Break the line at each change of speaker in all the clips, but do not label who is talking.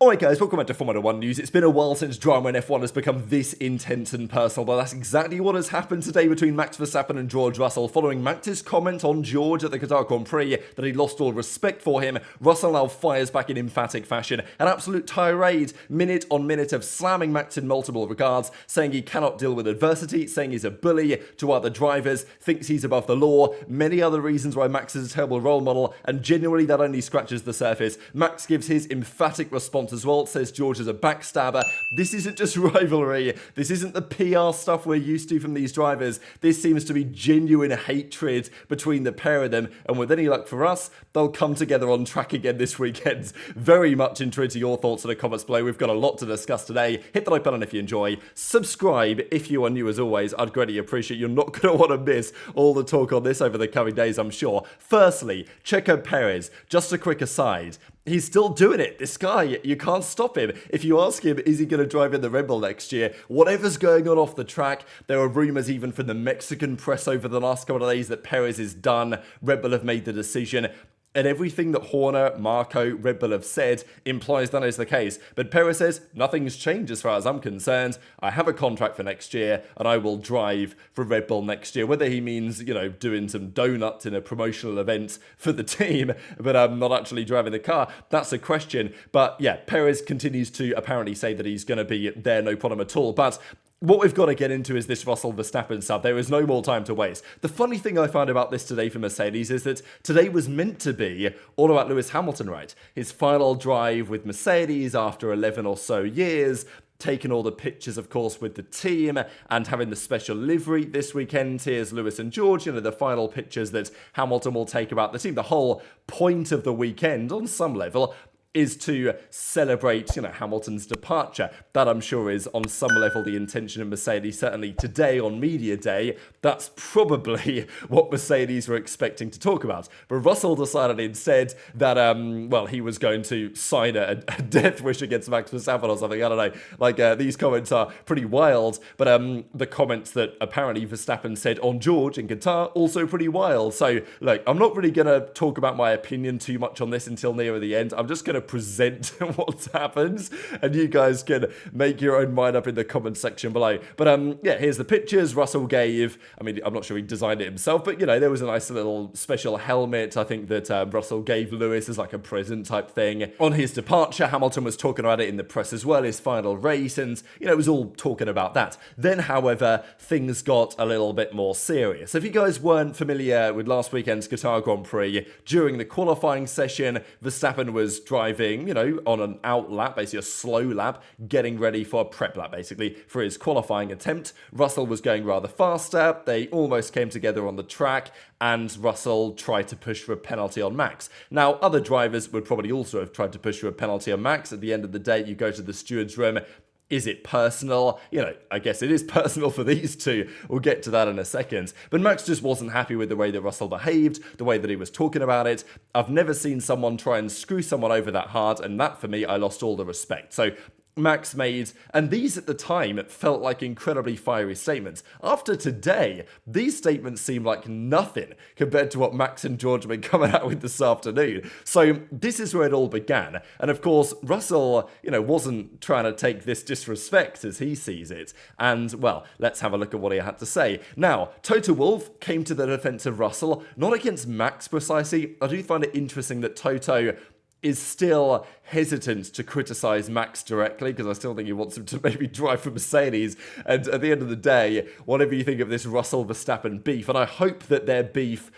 Alright guys, welcome back to Formula 1 news. It's been a while since drama in F1 has become this intense and personal, but that's exactly what has happened today between Max Verstappen and George Russell. Following Max's comment on George at the Qatar Grand Prix that he lost all respect for him, Russell now fires back in emphatic fashion. An absolute tirade, minute on minute, of slamming Max in multiple regards, saying he cannot deal with adversity, saying he's a bully to other drivers, thinks he's above the law, many other reasons why Max is a terrible role model, and genuinely that only scratches the surface. Max gives his emphatic response as well, says George is a backstabber. This isn't just rivalry, this isn't the PR stuff we're used to from these drivers. This seems to be genuine hatred between the pair of them, and with any luck for us, they'll come together on track again this weekend. Very much intrigued to your thoughts in the comments below. We've got a lot to discuss today. Hit the like button if you enjoy. Subscribe if you are new as always. I'd greatly appreciate. You're not going to want to miss all the talk on this over the coming days, I'm sure. Firstly, Sergio Perez. Just a quick aside. He's still doing it. This guy, you can't stop him. If you ask him, is he going to drive in the Red Bull next year? Whatever's going on off the track, there are rumours even from the Mexican press over the last couple of days that Perez is done. Red Bull have made the decision. And everything that Horner, Marco, Red Bull have said implies that is the case. But Perez says, nothing's changed as far as I'm concerned. I have a contract for next year and I will drive for Red Bull next year. Whether he means, doing some donuts in a promotional event for the team, but not actually driving the car, that's a question. But yeah, Perez continues to apparently say that he's going to be there, no problem at all. But what we've got to get into is this Russell Verstappen stuff. There is no more time to waste. The funny thing I found about this today for Mercedes is that today was meant to be all about Lewis Hamilton, right? His final drive with Mercedes after 11 or so years, taking all the pictures, of course, with the team and having the special livery this weekend. Here's Lewis and George, the final pictures that Hamilton will take about the team. The whole point of the weekend, on some level, is to celebrate, Hamilton's departure. That, I'm sure, is on some level the intention of Mercedes. Certainly today on Media Day, that's probably what Mercedes were expecting to talk about. But Russell decided instead that, he was going to sign a death wish against Max Verstappen or something. I don't know. These comments are pretty wild. But the comments that apparently Verstappen said on George in Qatar, also pretty wild. So, look, I'm not really going to talk about my opinion too much on this until nearer the end. I'm just going to present what happens, and you guys can make your own mind up in the comment section below. But here's the pictures. Russell gave, I'm not sure he designed it himself, but there was a nice little special helmet, I think, that Russell gave Lewis as like a present type thing on his departure. Hamilton was talking about it in the press as well, his final race, and it was all talking about that. Then, however, things got a little bit more serious. If you guys weren't familiar with last weekend's Qatar Grand Prix, during the qualifying session, Verstappen was driving, on an out lap, basically a slow lap, getting ready for a prep lap, basically, for his qualifying attempt. Russell was going rather faster. They almost came together on the track, and Russell tried to push for a penalty on Max. Now, other drivers would probably also have tried to push for a penalty on Max. At the end of the day, you go to the steward's room. Is it personal? I guess it is personal for these two. We'll get to that in a second. But Max just wasn't happy with the way that Russell behaved, the way that he was talking about it. I've never seen someone try and screw someone over that hard, and that, for me, I lost all the respect. So Max made, and these at the time felt like incredibly fiery statements. After today, these statements seem like nothing compared to what Max and George have been coming out with this afternoon. So this is where it all began. And of course, Russell, wasn't trying to take this disrespect as he sees it. And, well, let's have a look at what he had to say. Now, Toto Wolff came to the defense of Russell, not against Max precisely. I do find it interesting that Toto is still hesitant to criticise Max directly, because I still think he wants him to maybe drive for Mercedes. And at the end of the day, whatever you think of this Russell Verstappen beef, and I hope that their beef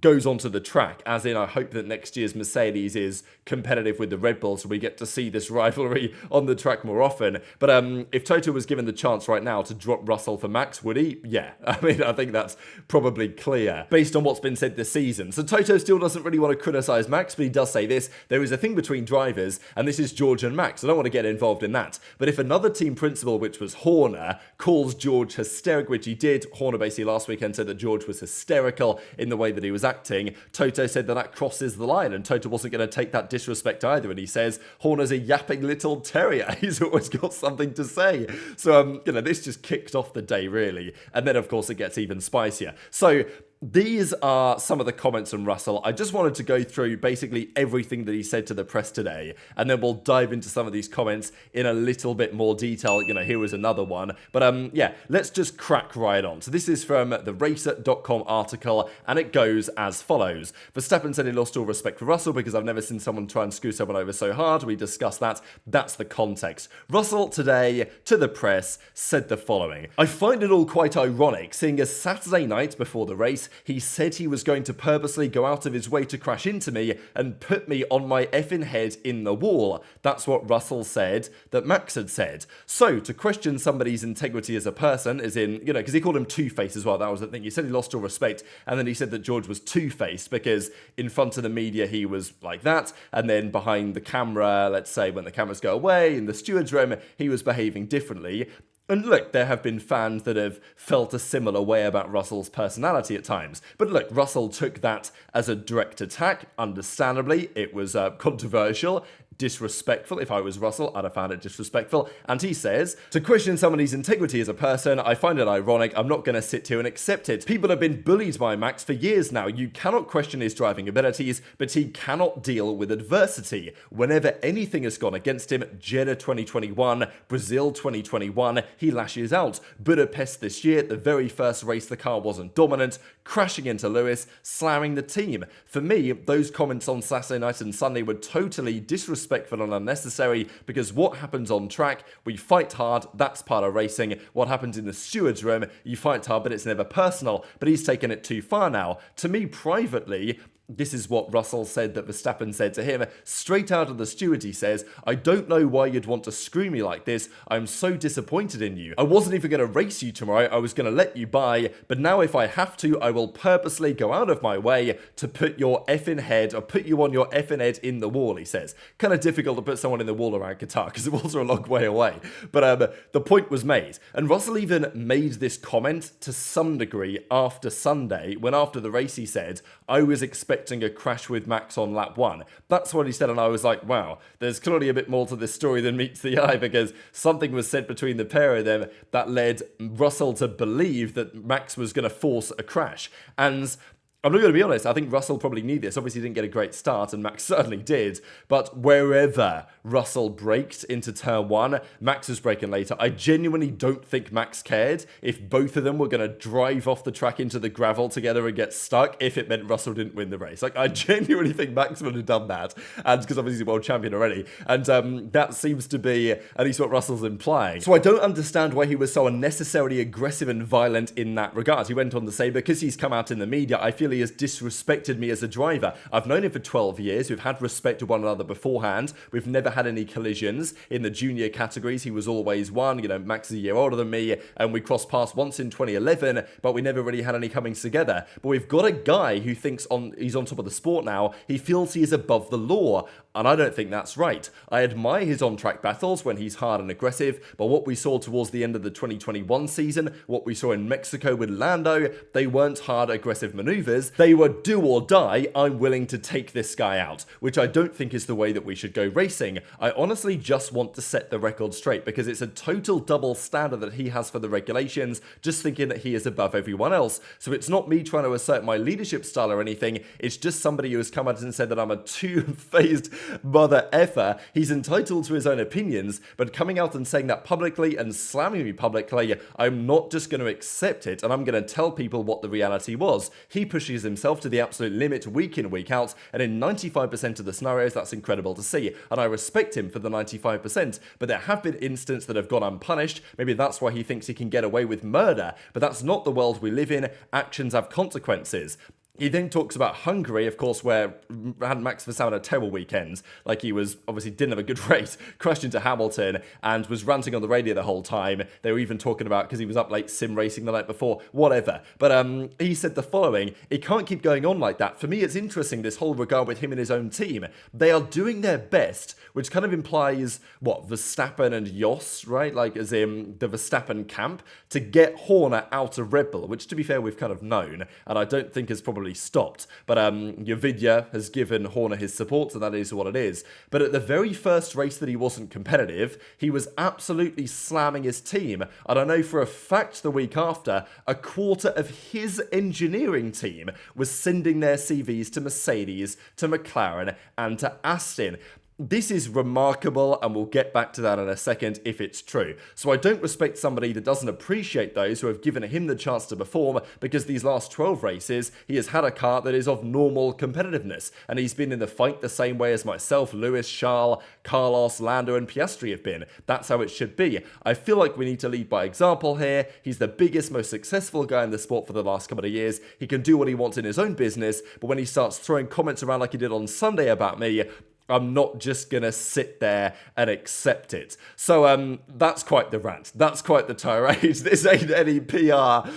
goes onto the track, as in I hope that next year's Mercedes is competitive with the Red Bull, so we get to see this rivalry on the track more often. But if Toto was given the chance right now to drop Russell for Max, would he? Yeah, I think that's probably clear based on what's been said this season. So Toto still doesn't really want to criticise Max, but he does say this: there is a thing between drivers, and this is George and Max. I don't want to get involved in that. But if another team principal, which was Horner, calls George hysterical, which he did, Horner basically last weekend said that George was hysterical in the way that he was acting, Toto said that crosses the line, and Toto wasn't going to take that disrespect either, and he says Horner's a yapping little terrier. He's always got something to say. So, this just kicked off the day, really. And then, of course, it gets even spicier. So These are some of the comments from Russell. I just wanted to go through basically everything that he said to the press today, and then we'll dive into some of these comments in a little bit more detail. Here was another one. But yeah, let's just crack right on. So this is from the Racer.com article, and it goes as follows. Verstappen said he lost all respect for Russell because I've never seen someone try and screw someone over so hard. We discussed that. That's the context. Russell today, to the press, said the following. I find it all quite ironic, seeing as Saturday night before the race, he said he was going to purposely go out of his way to crash into me and put me on my effing head in the wall. That's what Russell said that Max had said. So, to question somebody's integrity as a person, as in, because he called him two-faced as well, that was the thing. He said he lost all respect, and then he said that George was two-faced because in front of the media he was like that, and then behind the camera, let's say when the cameras go away, in the steward's room, he was behaving differently. And look, there have been fans that have felt a similar way about Russell's personality at times. But look, Russell took that as a direct attack. Understandably, it was controversial, disrespectful. If I was Russell, I'd have found it disrespectful. And he says, to question somebody's integrity as a person, I find it ironic. I'm not going to sit here and accept it. People have been bullied by Max for years now. You cannot question his driving abilities, but he cannot deal with adversity. Whenever anything has gone against him, Jeddah 2021, Brazil 2021, he lashes out. Budapest this year, the very first race the car wasn't dominant, crashing into Lewis, slamming the team. For me, those comments on Saturday night and Sunday were totally disrespectful and unnecessary, because what happens on track, we fight hard, that's part of racing. What happens in the steward's room, you fight hard, but it's never personal. But he's taken it too far now. To me, privately, this is what Russell said that Verstappen said to him. Straight out of the steward, he says, I don't know why you'd want to screw me like this. I'm so disappointed in you. I wasn't even going to race you tomorrow. I was going to let you by. But now if I have to, I will purposely go out of my way to put your effing head, or put you on your effing head in the wall, he says. Kind of difficult to put someone in the wall around Qatar because the walls are a long way away. But the point was made. And Russell even made this comment to some degree after Sunday, when after the race he said, I was expecting a crash with Max on lap 1. That's what he said, and I was like, wow, there's clearly a bit more to this story than meets the eye, because something was said between the pair of them that led Russell to believe that Max was going to force a crash. And I'm not going to be honest, I think Russell probably knew this. Obviously, he didn't get a great start, and Max certainly did. But wherever Russell braked into turn 1, Max was braking later. I genuinely don't think Max cared if both of them were going to drive off the track into the gravel together and get stuck, if it meant Russell didn't win the race. Like, I genuinely think Max would have done that, and because obviously he's a world champion already. And that seems to be at least what Russell's implying. So I don't understand why he was so unnecessarily aggressive and violent in that regard. He went on to say, because he's come out in the media, I feel he has disrespected me as a driver. I've known him for 12 years. We've had respect to one another beforehand. We've never had any collisions. In the junior categories, he was always one. Max is a year older than me, and we crossed paths once in 2011, but we never really had any comings together. But we've got a guy who thinks he's on top of the sport now. He feels he is above the law, and I don't think that's right. I admire his on-track battles when he's hard and aggressive, but what we saw towards the end of the 2021 season, what we saw in Mexico with Lando, they weren't hard, aggressive maneuvers. They were do or die, I'm willing to take this guy out, which I don't think is the way that we should go racing. I honestly just want to set the record straight, because it's a total double standard that he has for the regulations, just thinking that he is above everyone else. So it's not me trying to assert my leadership style or anything, it's just somebody who has come out and said that I'm a two-faced mother effer. He's entitled to his own opinions, but coming out and saying that publicly and slamming me publicly, I'm not just going to accept it, and I'm going to tell people what the reality was. He pushes himself to the absolute limit week in, week out, and in 95% of the scenarios, that's incredible to see, and I respect him for the 95%, but there have been incidents that have gone unpunished. Maybe that's why he thinks he can get away with murder, but that's not the world we live in. Actions have consequences. He then talks about Hungary, of course, where had Max Verstappen a terrible weekend. Like, he was obviously didn't have a good race, crashed into Hamilton, and was ranting on the radio the whole time. They were even talking about, because he was up late sim racing the night before, whatever. But he said the following: it can't keep going on like that. For me, it's interesting, this whole regard with him and his own team. They are doing their best, which kind of implies, what, Verstappen and Jos, right? Like, as in the Verstappen camp, to get Horner out of Red Bull, which, to be fair, we've kind of known, and I don't think has probably probably stopped. But your video has given Horner his support, so that is what it is. But at the very first race that he wasn't competitive, he was absolutely slamming his team. And I know for a fact the week after, a quarter of his engineering team was sending their CVs to Mercedes, to McLaren, and to Aston. This is remarkable, and we'll get back to that in a second if it's true. So I don't respect somebody that doesn't appreciate those who have given him the chance to perform, because these last 12 races, he has had a car that is of normal competitiveness, and he's been in the fight the same way as myself, Lewis, Charles, Carlos, Lando, and Piastri have been. That's how it should be. I feel like we need to lead by example here. He's the biggest, most successful guy in the sport for the last couple of years. He can do what he wants in his own business, but when he starts throwing comments around like he did on Sunday about me, I'm not just going to sit there and accept it. So that's quite the rant. That's quite the tirade. This ain't any PR,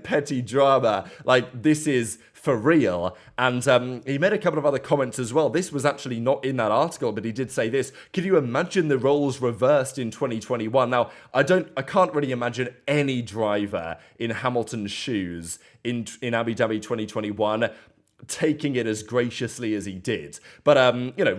petty drama. Like, this is for real. And he made a couple of other comments as well. This was actually not in that article, but he did say this. Could you imagine the roles reversed in 2021? Now, I can't really imagine any driver in Hamilton's shoes in Abu Dhabi 2021 taking it as graciously as he did. But,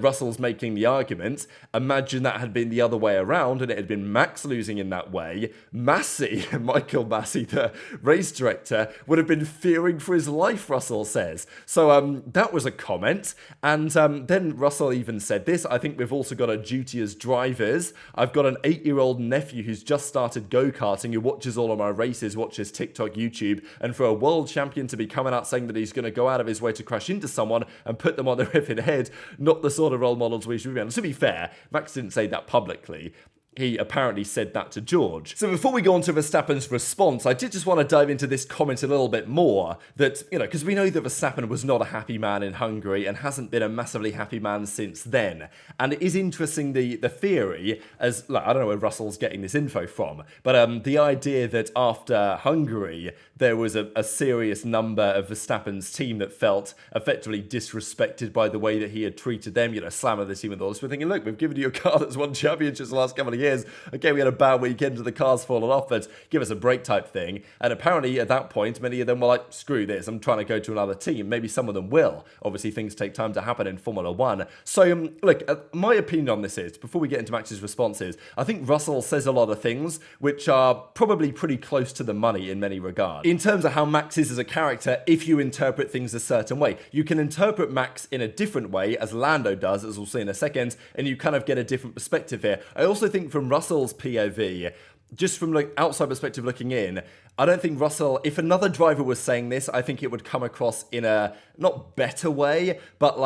Russell's making the argument. Imagine that had been the other way around and it had been Max losing in that way. Michael Massey, the race director, would have been fearing for his life, Russell says. So that was a comment. And then Russell even said this. I think we've also got a duty as drivers. I've got an 8-year-old nephew who's just started go-karting, who watches all of my races, watches TikTok, YouTube, and for a world champion to be coming out saying that he's going to go out of his way to crash into someone and put them on their effing head, not the sort of role models we should be on. To be fair, Max didn't say that publicly. He apparently said that to George. So before we go on to Verstappen's response, I did just want to dive into this comment a little bit more. That, because we know that Verstappen was not a happy man in Hungary and hasn't been a massively happy man since then. And it is interesting, the theory, as, I don't know where Russell's getting this info from, but the idea that after Hungary, there was a serious number of Verstappen's team that felt effectively disrespected by the way that he had treated them, slamming the team with all this. We're thinking, look, we've given you a car that's won championships the last couple of years. Okay, we had a bad weekend and the car's fallen off, but give us a break type thing. And apparently at that point, many of them were like, screw this, I'm trying to go to another team. Maybe some of them will. Obviously, things take time to happen in Formula 1. So, look, my opinion on this is, before we get into Max's responses, I think Russell says a lot of things which are probably pretty close to the money in many regards. In terms of how Max is as a character, if you interpret things a certain way, you can interpret Max in a different way, as Lando does, as we'll see in a second, and you kind of get a different perspective here. I also think from Russell's POV, just from outside perspective looking in, I don't think Russell, if another driver was saying this, I think it would come across in a not better way, but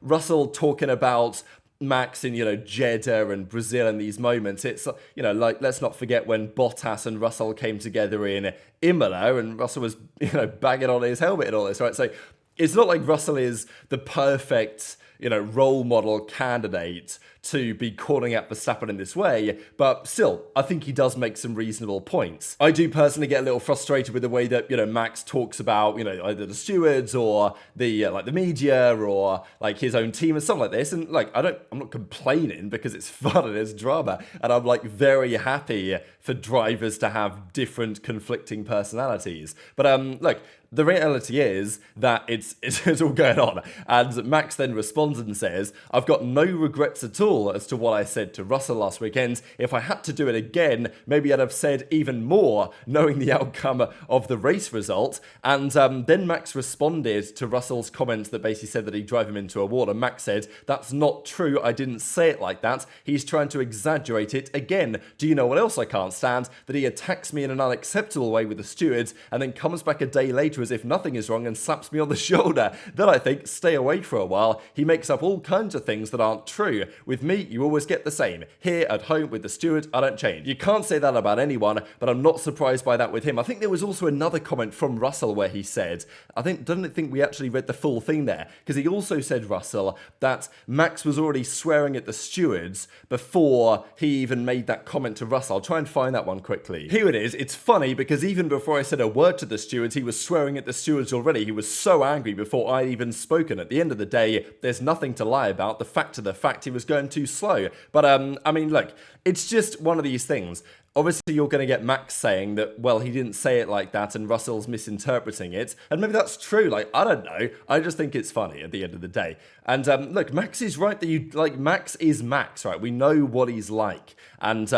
Russell talking about Max in, Jeddah and Brazil and these moments. It's, let's not forget when Bottas and Russell came together in Imola and Russell was, banging on his helmet and all this, right? So it's not like Russell is the perfect, role model candidate to be calling out Verstappen in this way, but still, I think he does make some reasonable points. I do personally get a little frustrated with the way that, Max talks about, either the stewards or the media or his own team and stuff like this, and I'm not complaining because it's fun and it's drama, and I'm very happy for drivers to have different conflicting personalities. But the reality is that it's all going on. And Max then responds and says, I've got no regrets at all as to what I said to Russell last weekend. If I had to do it again, maybe I'd have said even more, knowing the outcome of the race result. And then Max responded to Russell's comments that basically said that he'd drive him into a wall. And Max said, that's not true. I didn't say it like that. He's trying to exaggerate it again. Do you know what else I can't stand? That he attacks me in an unacceptable way with the stewards and then comes back a day later as if nothing is wrong and slaps me on the shoulder. Then I think, stay away for a while. He makes up all kinds of things that aren't true. With me, you always get the same. Here at home with the steward, I don't change. You can't say that about anyone, but I'm not surprised by that with him. I think there was also another comment from Russell where he said, don't think we actually read the full thing there, because he also said, Russell, that Max was already swearing at the stewards before he even made that comment to Russell. I'll try and find that one quickly. Here it is. It's funny because even before I said a word to the stewards, he was swearing at the stewards already. He was so angry before I'd even spoken. At the end of the day, there's nothing to lie about. The fact of the fact, he was going too slow. But, look, it's just one of these things. Obviously, you're going to get Max saying that, well, he didn't say it like that and Russell's misinterpreting it. And maybe that's true. Like, I don't know. I just think it's funny at the end of the day. And look, Max is right that Max is Max, right? We know what he's like. And,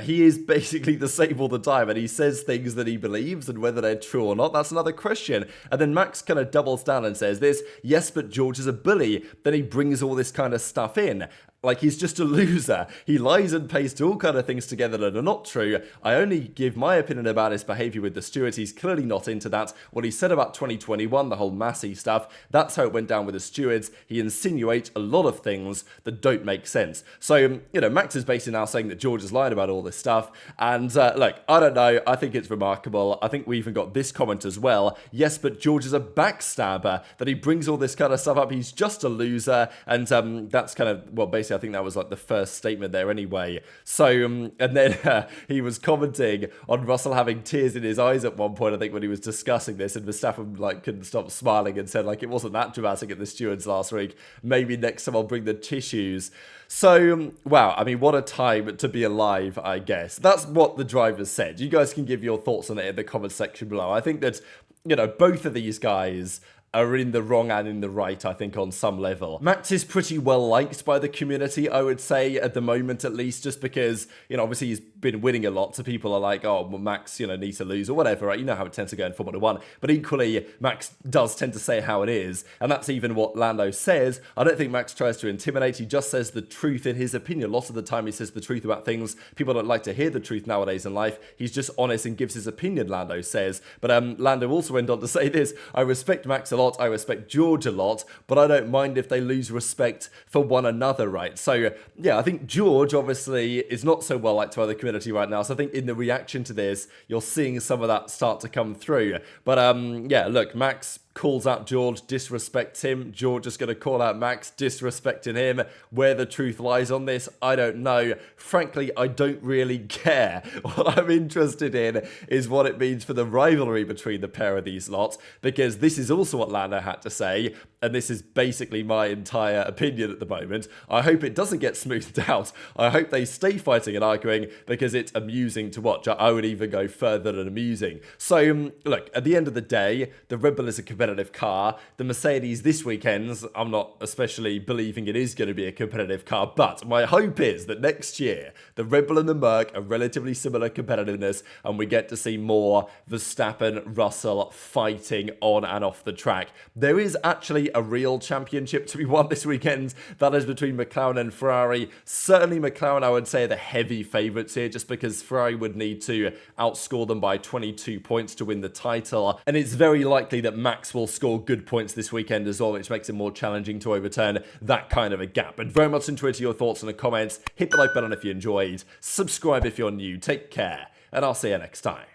he is basically the same all the time. And he says things that he believes, and whether they're true or not, that's another question. And then Max kind of doubles down and says this, yes, but George is a bully. Then he brings all this kind of stuff in. Like, he's just a loser. He lies and pastes all kind of things together that are not true. I only give my opinion about his behaviour with the stewards. He's clearly not into that. What he said about 2021, the whole Massey stuff, that's how it went down with the stewards. He insinuates a lot of things that don't make sense. So, Max is basically now saying that George has lied about all this stuff. And, look, I don't know. I think it's remarkable. I think we even got this comment as well. Yes, but George is a backstabber. That he brings all this kind of stuff up. He's just a loser. And that's kind of, well, basically, I think that was like the first statement there anyway. So, and then he was commenting on Russell having tears in his eyes at one point, I think, when he was discussing this, and Verstappen couldn't stop smiling and said it wasn't that dramatic at the stewards last week. Maybe next time I'll bring the tissues. So, wow, I mean, what a time to be alive, I guess. That's what the drivers said. You guys can give your thoughts on it in the comment section below. I think that, both of these guys are in the wrong and in the right, I think, on some level. Max is pretty well liked by the community, I would say, at the moment at least, just because, obviously he's been winning a lot, so people are like, oh, well, Max, needs to lose or whatever, right? You know how it tends to go in Formula 1. But equally, Max does tend to say how it is, and that's even what Lando says. I don't think Max tries to intimidate, he just says the truth in his opinion. Lots of the time he says the truth about things. People don't like to hear the truth nowadays in life. He's just honest and gives his opinion, Lando says. But Lando also went on to say this, I respect Max a lot, I respect George a lot, but I don't mind if they lose respect for one another, right? So, yeah, I think George, obviously, is not so well liked by the community right now, so I think in the reaction to this, you're seeing some of that start to come through. But, yeah, look, Max calls out George, disrespects him. George is going to call out Max, disrespecting him. Where the truth lies on this, I don't know. Frankly, I don't really care. What I'm interested in is what it means for the rivalry between the pair of these lots, because this is also what Lando had to say, and this is basically my entire opinion at the moment. I hope it doesn't get smoothed out. I hope they stay fighting and arguing, because it's amusing to watch. I would even go further than amusing. So, look, at the end of the day, the Red Bull is a competitive car. The Mercedes this weekend, I'm not especially believing it is going to be a competitive car, but my hope is that next year, the Red Bull and the Merc are relatively similar competitiveness, and we get to see more Verstappen, Russell fighting on and off the track. There is actually a real championship to be won this weekend. That is between McLaren and Ferrari. Certainly McLaren, I would say, are the heavy favourites here, just because Ferrari would need to outscore them by 22 points to win the title, and it's very likely that Max will score good points this weekend as well, which makes it more challenging to overturn that kind of a gap. But very much into your thoughts in the comments. Hit the like button if you enjoyed. Subscribe if you're new. Take care, and I'll see you next time.